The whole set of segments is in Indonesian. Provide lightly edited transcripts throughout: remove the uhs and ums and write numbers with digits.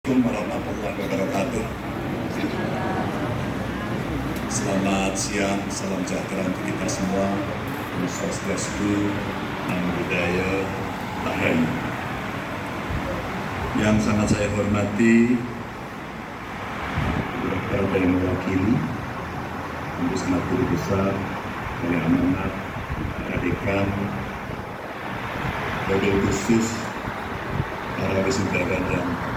Assalamualaikum warahmatullahi wabarakatuh. Selamat siang, salam sejahtera untuk kita semua. Om Swastiastu, Namo Buddhaya, Tahan. Yang sangat saya hormati, Bapak yang mewakili, Ibu Sangat Guru Besar, oleh amanat, Dekan, Wabil Khusus, para wisudawan dan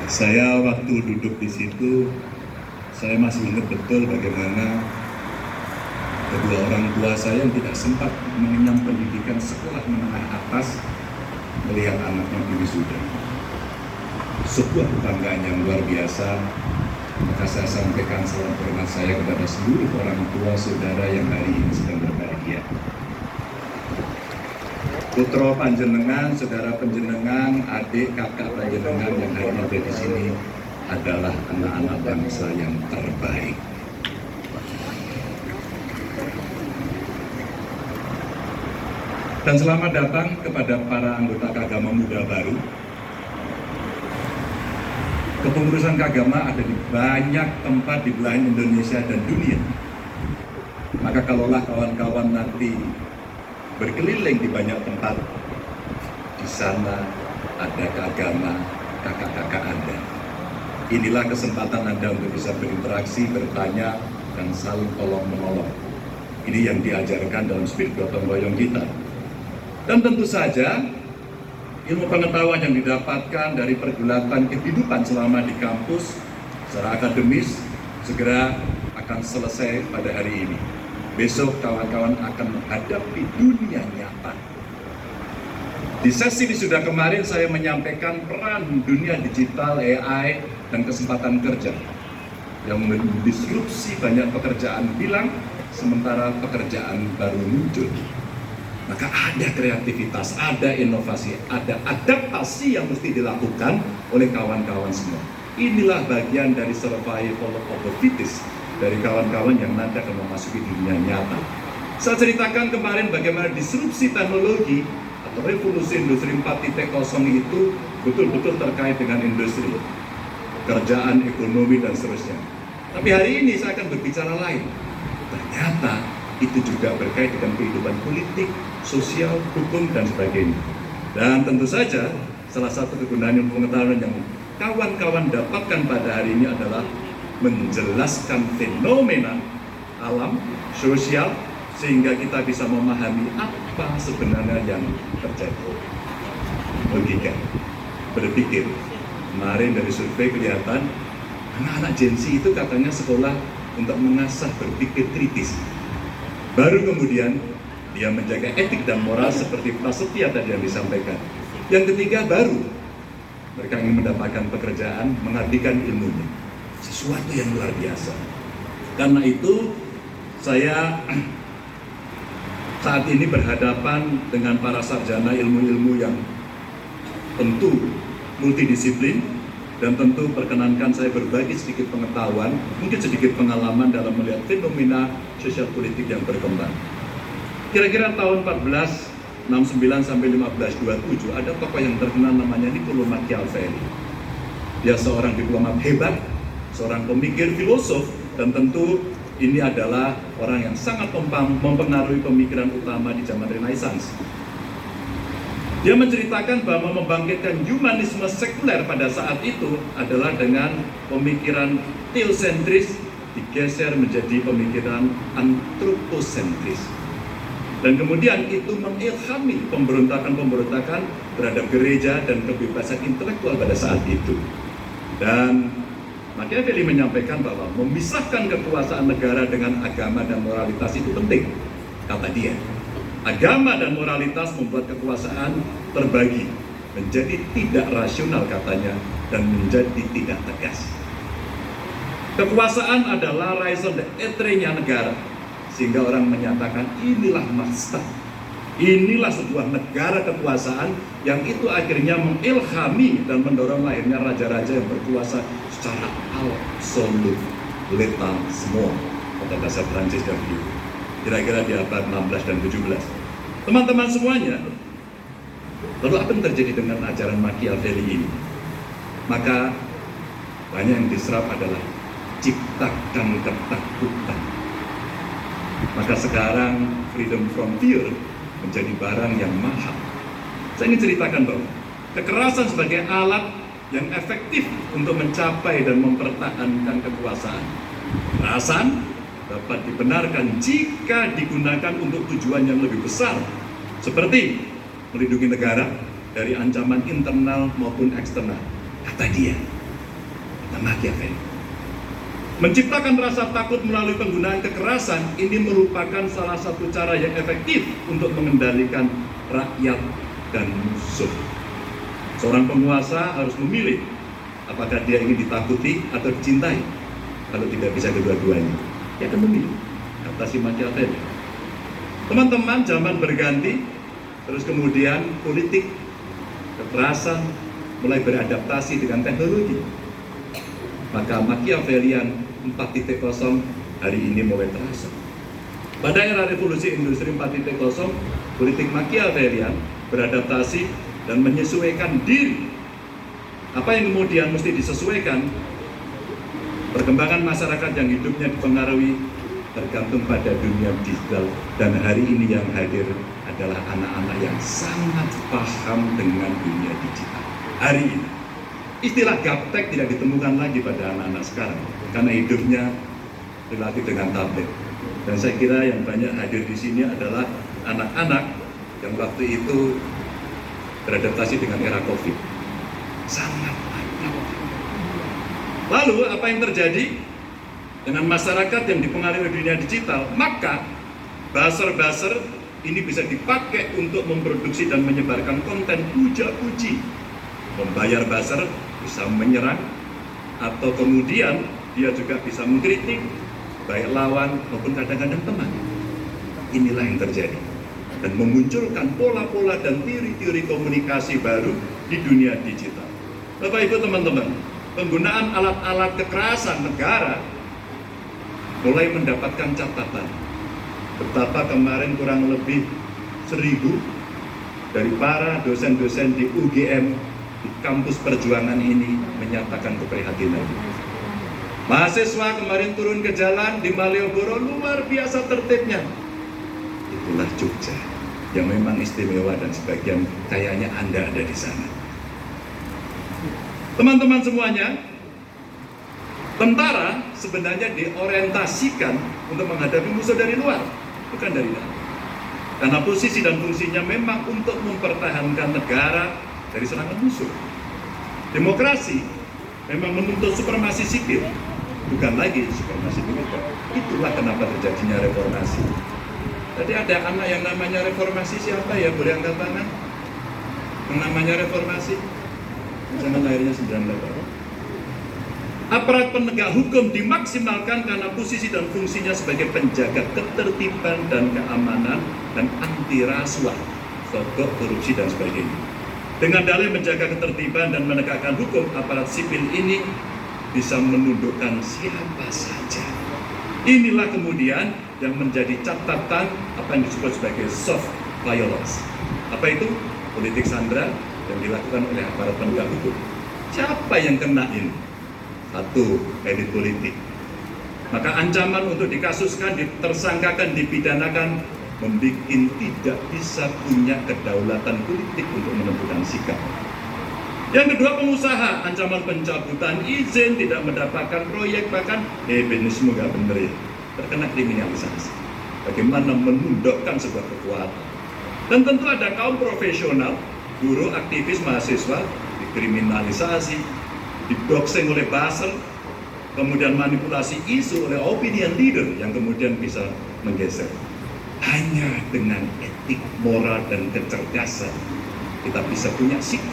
saya waktu duduk di situ, saya masih ingat betul bagaimana kedua orang tua saya yang tidak sempat mengenyam pendidikan sekolah menengah atas melihat anaknya wisuda. Sebuah kebanggaan yang luar biasa. Maka saya sampaikan salam hormat saya kepada seluruh orang tua saudara yang hari ini sedang berbahagia. Putra panjenengan, saudara panjenengan, adik, kakak panjenengan yang hari ini ada di sini adalah anak-anak bangsa yang terbaik. Dan selamat datang kepada para anggota Kagama Muda baru. Kepengurusan Kagama ada di banyak tempat di belahan Indonesia dan dunia. Maka kalaulah kawan-kawan nanti berkeliling di banyak tempat, di sana ada Kagama kakak-kakak Anda. Inilah kesempatan Anda untuk bisa berinteraksi, bertanya, dan saling tolong-menolong. Ini yang diajarkan dalam spirit gotong royong kita. Dan tentu saja, ilmu pengetahuan yang didapatkan dari pergulatan kehidupan selama di kampus secara akademis segera akan selesai pada hari ini. Besok kawan-kawan akan menghadapi dunia nyata. Di sesi wisuda kemarin saya menyampaikan peran dunia digital, AI, dan kesempatan kerja yang mendisrupsi banyak pekerjaan hilang, sementara pekerjaan baru muncul. Maka ada kreativitas, ada inovasi, ada adaptasi yang mesti dilakukan oleh kawan-kawan semua. Inilah bagian dari survival of the fittest dari kawan-kawan yang nanti akan memasuki dunia nyata. Saya ceritakan kemarin bagaimana disrupsi teknologi atau revolusi industri 4.0 itu betul-betul terkait dengan industri, kerjaan, ekonomi, dan seterusnya. Tapi hari ini saya akan berbicara lain. Ternyata itu juga berkait dengan kehidupan politik, sosial, hukum, dan sebagainya. Dan tentu saja salah satu kegunaan ilmu pengetahuan yang kawan-kawan dapatkan pada hari ini adalah menjelaskan fenomena alam, sosial, sehingga kita bisa memahami apa sebenarnya yang terjadi. Logika, berpikir. Kemarin dari survei kelihatan anak-anak Gen Z itu katanya sekolah untuk mengasah berpikir kritis. Baru kemudian dia menjaga etik dan moral seperti prasetya tadi yang disampaikan. Yang ketiga baru mereka ingin mendapatkan pekerjaan, mengabdikan ilmunya. Sesuatu yang luar biasa. Karena itu saya saat ini berhadapan dengan para sarjana ilmu-ilmu yang tentu multidisiplin. Dan tentu perkenankan saya berbagi sedikit pengetahuan, mungkin sedikit pengalaman dalam melihat fenomena sosial politik yang berkembang. Kira-kira tahun 1469 sampai 1527 ada tokoh yang terkenal namanya Niccolo Machiavelli. Dia seorang diplomat hebat, seorang pemikir filosof, dan tentu ini adalah orang yang sangat mempengaruhi pemikiran utama di zaman Renaissance. Dia menceritakan bahwa membangkitkan humanisme sekuler pada saat itu adalah dengan pemikiran teosentris digeser menjadi pemikiran antroposentris. Dan kemudian itu mengilhami pemberontakan-pemberontakan terhadap gereja dan kebebasan intelektual pada saat itu. Dan Machiavelli menyampaikan bahwa memisahkan kekuasaan negara dengan agama dan moralitas itu penting, kata dia. Agama dan moralitas membuat kekuasaan terbagi menjadi tidak rasional katanya dan menjadi tidak tegas. Kekuasaan adalah raison d'être-nya negara, sehingga orang menyatakan inilah masta, inilah sebuah negara kekuasaan yang itu akhirnya mengilhami dan mendorong lahirnya raja-raja yang berkuasa secara absolut, letal semua, kata bahasa Prancis dahulu. Kira-kira di abad 16 dan 17. Teman-teman semuanya, lalu apa yang terjadi dengan ajaran Machiavelli ini? Maka banyak yang diserap adalah ciptakan ketakutan. Maka sekarang freedom from fear menjadi barang yang mahal. Saya ingin ceritakan bahwa kekerasan sebagai alat yang efektif untuk mencapai dan mempertahankan kekuasaan. Kekerasan dapat dibenarkan jika digunakan untuk tujuan yang lebih besar, seperti melindungi negara dari ancaman internal maupun eksternal. Kata dia, kata Machiavelli, menciptakan rasa takut melalui penggunaan kekerasan ini merupakan salah satu cara yang efektif untuk mengendalikan rakyat dan musuh. Seorang penguasa harus memilih apakah dia ingin ditakuti atau dicintai. Kalau tidak bisa kedua-duanya, dia akan memilih, kata si Machiavelli. Teman-teman, zaman berganti, terus kemudian politik, kekerasan mulai beradaptasi dengan teknologi. Maka Machiavellian 4.0 hari ini mulai terasa. Pada era revolusi industri 4.0, politik Machiavellian beradaptasi dan menyesuaikan diri. Apa yang kemudian mesti disesuaikan? Perkembangan masyarakat yang hidupnya dipengaruhi tergantung pada dunia digital, dan hari ini yang hadir adalah anak-anak yang sangat paham dengan dunia digital. Hari ini istilah gaptek tidak ditemukan lagi pada anak-anak sekarang karena hidupnya relatif dengan tablet. Dan saya kira yang banyak hadir di sini adalah anak-anak yang waktu itu beradaptasi dengan era COVID. Sangat mantap. Lalu apa yang terjadi dengan masyarakat yang dipengaruhi dunia digital? Maka buzzer-buzzer ini bisa dipakai untuk memproduksi dan menyebarkan konten puja-puji. Membayar buzzer bisa menyerang, atau kemudian dia juga bisa mengkritik baik lawan maupun kadang-kadang teman. Inilah yang terjadi dan memunculkan pola-pola dan teori-teori komunikasi baru di dunia digital. Bapak Ibu teman-teman, penggunaan alat-alat kekerasan negara mulai mendapatkan catatan. Betapa kemarin kurang lebih 1.000 dari para dosen-dosen di UGM di kampus perjuangan ini menyatakan keprihatinan. Mahasiswa kemarin turun ke jalan di Malioboro, luar biasa tertibnya. Itulah Jogja yang memang istimewa dan sebagian kayaknya Anda ada di sana. Teman-teman semuanya, tentara sebenarnya diorientasikan untuk menghadapi musuh dari luar, bukan dari dalam. Karena posisi dan fungsinya memang untuk mempertahankan negara dari serangan musuh. Demokrasi memang menuntut supremasi sipil, bukan lagi supremasi militer. Itulah kenapa terjadinya reformasi. Tadi ada anak yang namanya reformasi, siapa ya? Boleh angkat tangan? Yang namanya reformasi? Jangan lahirnya 98. Aparat penegak hukum dimaksimalkan karena posisi dan fungsinya sebagai penjaga ketertiban dan keamanan dan anti rasuah, sogok, korupsi dan sebagainya. Dengan dalih menjaga ketertiban dan menegakkan hukum, aparat sipil ini bisa menundukkan siapa saja. Inilah kemudian yang menjadi catatan apa yang disebut sebagai soft violence. Apa itu? Politik sandera yang dilakukan oleh aparat penegak hukum. Siapa yang kena ini? Satu, elit politik. Maka ancaman untuk dikasuskan, ditersangkakan, dipidanakan, membuat tidak bisa punya kedaulatan politik untuk menentukan sikap. Yang kedua, pengusaha, ancaman pencabutan izin, tidak mendapatkan proyek, bahkan bisnis nggak bener ya, terkena kriminalisasi. Bagaimana menundukkan sebuah kekuatan. Dan tentu ada kaum profesional, guru, aktivis, mahasiswa, dikriminalisasi, didoxing oleh buzzer, kemudian manipulasi isu oleh opinion leader yang kemudian bisa menggeser. Hanya dengan etik, moral, dan kecerdasan kita bisa punya sikap